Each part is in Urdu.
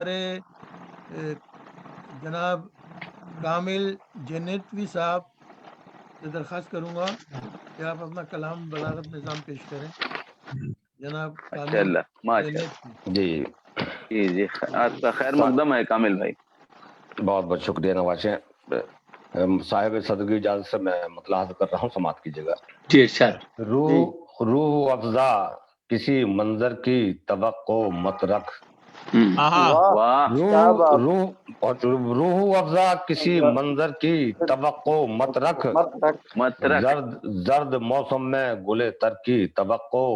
ہمارے جناب کامل جنیتوی صاحب سے درخواست کروں گا کہ آپ اپنا کلام بلاغت نظام پیش کریں. جناب اچھا اللہ ماشاء جنیتوی. جی جی آپ کا خیر مقدم ہے کامل بھائی. بہت بہت شکریہ نوازیں. صاحب صدر اجازت سے میں مطلع کر رہا ہوں، سماعت کیجیے گا. جی ارشاد. روح افزا کسی منظر کی توقع مت رکھ. واہ روح افزا کسی منظر کی توقع مت رکھ. مت رکھ. زرد موسم میں گلے تر کی توقع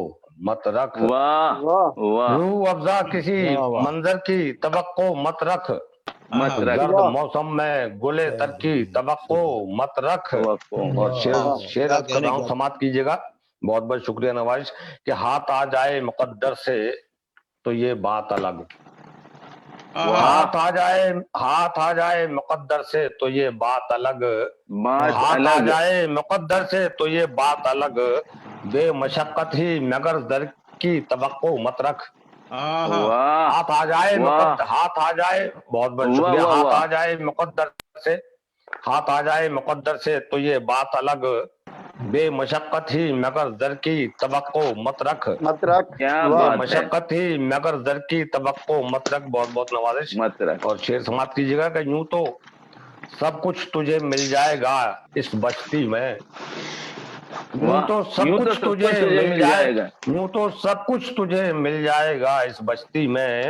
مت رکھ. واہ واہ روح افزا کسی منظر کی توقع مت رکھ. مت رکھ. زرد موسم میں گلے تر کی توقع مت رکھ. اور شعر عرض کر رہا ہوں، سماعت کیجیے گا. بہت بہت شکریہ نوازش. کہ ہاتھ آ جائے مقدر سے تو یہ بات الگ. ہاتھ آ جائے مقدر سے تو یہ بات الگ. ہاتھ آ جائے مقدر سے تو یہ بات الگ. بے مشقت ہی مگر در کی توقع مت رکھ. ہاتھ آ جائے بہت بہت شکریہ. ہاتھ آ جائے مقدر سے، ہاتھ آ جائے مقدر سے تو یہ بات الگ. بے مشقت ہی مگر در کی توقع مت رکھ. بے مشقت ہی مگر در کی توقع مت رکھ. بہت بہت نوازش. مت رکھ. اور شعر سماعت کیجیے گا کہ یوں تو سب کچھ تجھے مل جائے گا اس بستی میں. یوں تو سب کچھ تجھے مل جائے گا. یوں تو سب کچھ تجھے مل جائے گا اس بستی میں.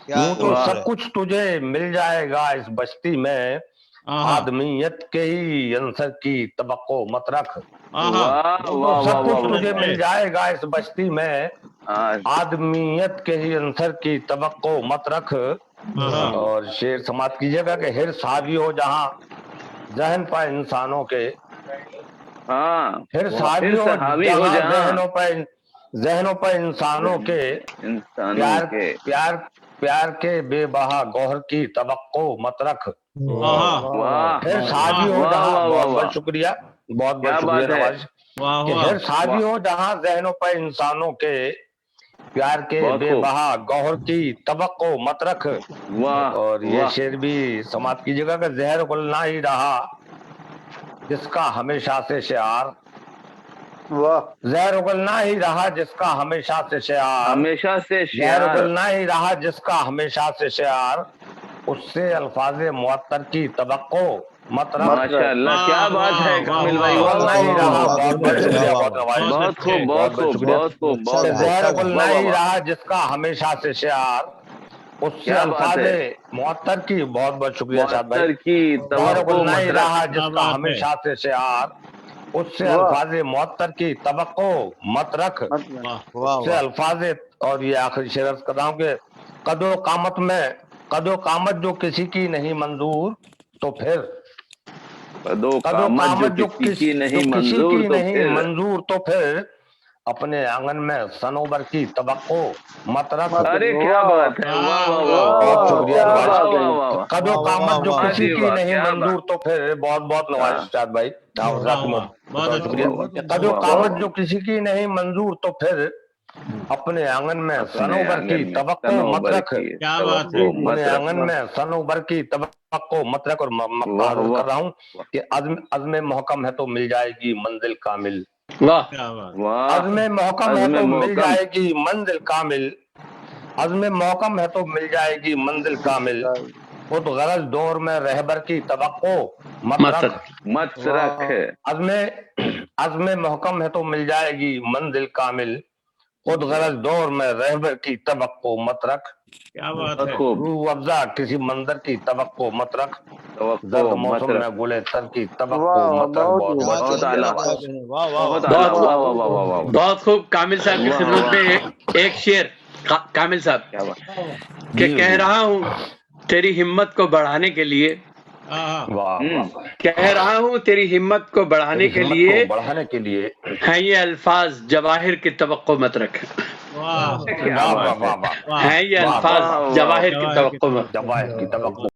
یوں تو سب کچھ تجھے مل جائے گا اس بستی میں. آدمیت کے ہی عنصر کی توقع مت رکھ. سب کچھ تجھے مل جائے گا اس بستی میں. آدمیت کے ہی عنصر کی توقع مت رکھ. اور شعر سماعت کیجیے گا کہ حرص حاوی ہو جہاں ذہن پر انسانوں کے. حرص حاوی ہو جہاں ذہنوں پر انسانوں کے. پیار کے بے بہا گوہر کی توقع مت رکھ. حرص حاوی ہو جہاں، بہت بہت شکریہ، بہت بہت شکریہ نواز. کہ حرص حاوی ہو جہاں ذہنوں پر انسانوں کے. پیار کے بے بہا گوہر کی توقع مت رکھ. اور یہ شعر بھی سماعت کیجیے گا کہ زہر گلنا ہی رہا جس کا ہمیشہ سے شعار. زہر اگلنا ہی رہا جس کا ہمیشہ سے شعار. زہر اگلنا ہی رہا جس کا ہمیشہ سے شعار. اس سے الفاظ معطر کی توقع مت رکھ. ماشاء اللہ کیا بات ہے کامل بھائی. اگلنا ہی رہا. بہت بہت شکریہ، بہت نوازش. بہت خوب بہت خوب بہت خوب بہت. زہر اگلنا ہی رہا جس کا ہمیشہ سے شعار. اس سے الفاظ معطر کی، بہت بہت شکریہ شاد بھائی. زہر اگلنا ہی رہا جس کا ہمیشہ سے شعار. اس سے الفاظ معطر کی توقع مت رکھ. اس سے الفاظ. اور یہ آخری شعر عرض کر رہا ہوں کہ قد و قامت جو کسی کی نہیں منظور تو پھر. قد و قامت جو کسی کی نہیں منظور تو پھر. اپنے آنگن میں صنوبر کی توقع مت رکھ. ارے کیا بات ہے. بہت شکریہ نواز. قد و قامت جو کسی کی نہیں منظور تو پھر. بہت بہت نواز شاد بھائی. بہت شکریہ. قد و قامت جو کسی کی نہیں منظور تو پھر. اپنے آنگن میں صنوبر کی توقع مت رکھ. اپنے آنگن میں صنوبر کی توقع مت رکھ. اور مقطع حضر کر رہا ہوں کہ عزم محکم ہے تو مل جائے گی منزل کامل. عزم محکم ہے تو مل جائے گی منزل کامل. عزم محکم ہے تو مل جائے گی منزل کامل. خود غرض دور میں رہبر کی توقع مت رکھ. عزم محکم ہے تو مل جائے گی منزل کامل. خود غرض دور میں رہبر کی توقع مت رکھ. روح افزا کسی منظر کی توقع مت رکھ. زرد موسم میں گلے تر کی توقع مت رکھ. بہت خوب. کامل صاحب کی خدمت میں ایک شعر. کامل صاحب کہ کہہ رہا ہوں تیری ہمت کو بڑھانے کے لیے. کہہ رہا ہوں تیری ہمت کو بڑھانے کے لیے ہیں یہ الفاظ جواہر کی توقع مت رکھ. ہیں یہ الفاظ جواہر کی توقع مت.